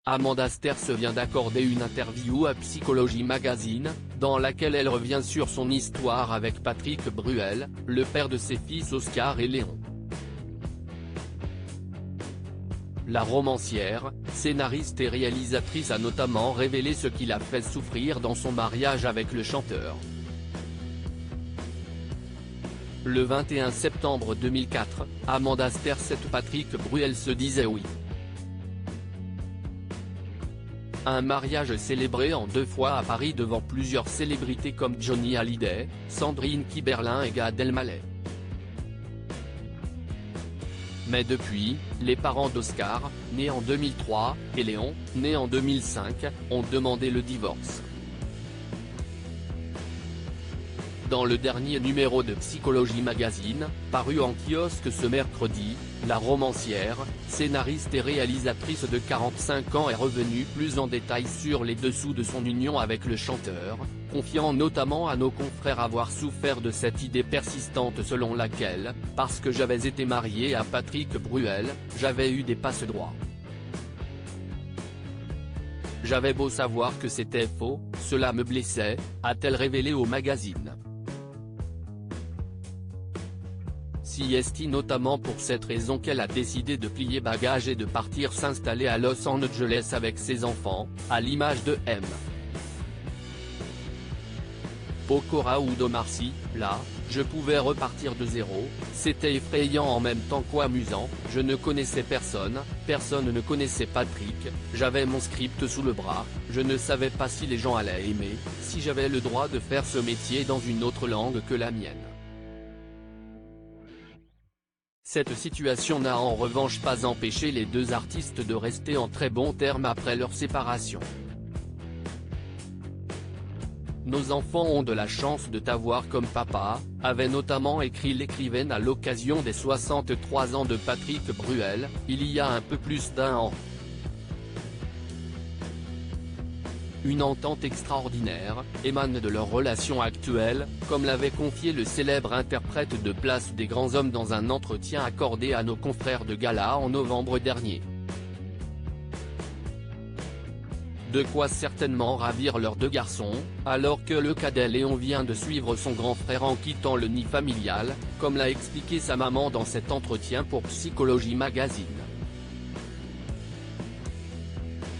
Amanda Sters vient d'accorder une interview à Psychologie Magazine, dans laquelle elle revient sur son histoire avec Patrick Bruel, le père de ses fils Oscar et Léon. La romancière, scénariste et réalisatrice a notamment révélé ce qui l'a fait souffrir dans son mariage avec le chanteur. Le 21 septembre 2004, Amanda Sters et Patrick Bruel se disaient oui. Un mariage célébré en 2 fois à Paris devant plusieurs célébrités comme Johnny Hallyday, Sandrine Kiberlin et Gad Elmaleh. Mais depuis, les parents d'Oscar, né en 2003, et Léon, né en 2005, ont demandé le divorce. Dans le dernier numéro de Psychologie Magazine, paru en kiosque ce mercredi, la romancière, scénariste et réalisatrice de 45 ans est revenue plus en détail sur les dessous de son union avec le chanteur, confiant notamment à nos confrères avoir souffert de cette idée persistante selon laquelle, parce que j'avais été mariée à Patrick Bruel, j'avais eu des passe-droits. J'avais beau savoir que c'était faux, cela me blessait, a-t-elle révélé au magazine. Si est notamment pour cette raison qu'elle a décidé de plier bagages et de partir s'installer à Los Angeles avec ses enfants, à l'image de M. Pokora ou d'Omar Sy. Là, je pouvais repartir de zéro, c'était effrayant en même temps qu'amusant, je ne connaissais personne, personne ne connaissait Patrick, j'avais mon script sous le bras, je ne savais pas si les gens allaient aimer, si j'avais le droit de faire ce métier dans une autre langue que la mienne. Cette situation n'a en revanche pas empêché les deux artistes de rester en très bons termes après leur séparation. Nos enfants ont de la chance de t'avoir comme papa, avait notamment écrit l'écrivaine à l'occasion des 63 ans de Patrick Bruel, il y a un peu plus d'1 an. Une entente extraordinaire, émane de leur relation actuelle, comme l'avait confié le célèbre interprète de Place des Grands Hommes dans un entretien accordé à nos confrères de Gala en novembre dernier. De quoi certainement ravir leurs 2 garçons, alors que le cadet Léon vient de suivre son grand frère en quittant le nid familial, comme l'a expliqué sa maman dans cet entretien pour Psychologie Magazine.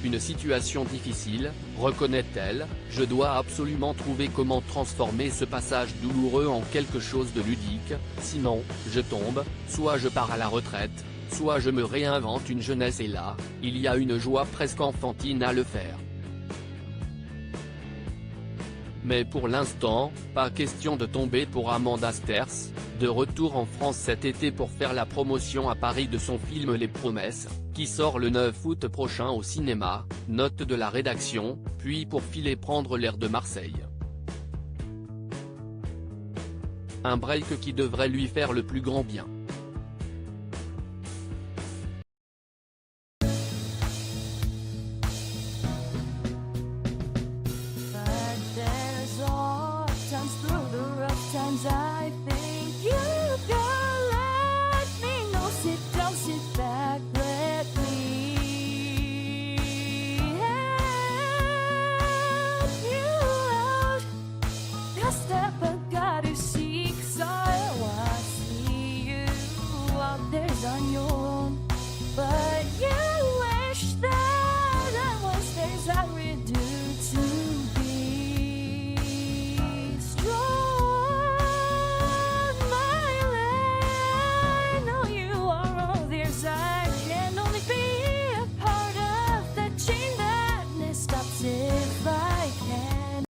Une situation difficile, reconnaît-elle, je dois absolument trouver comment transformer ce passage douloureux en quelque chose de ludique, sinon, je tombe, soit je pars à la retraite, soit je me réinvente une jeunesse et là, il y a une joie presque enfantine à le faire. Mais pour l'instant, pas question de tomber pour Amanda Sters, de retour en France cet été pour faire la promotion à Paris de son film Les Promesses, qui sort le 9 août prochain au cinéma, note de la rédaction, puis pour filer prendre l'air de Marseille. Un break qui devrait lui faire le plus grand bien.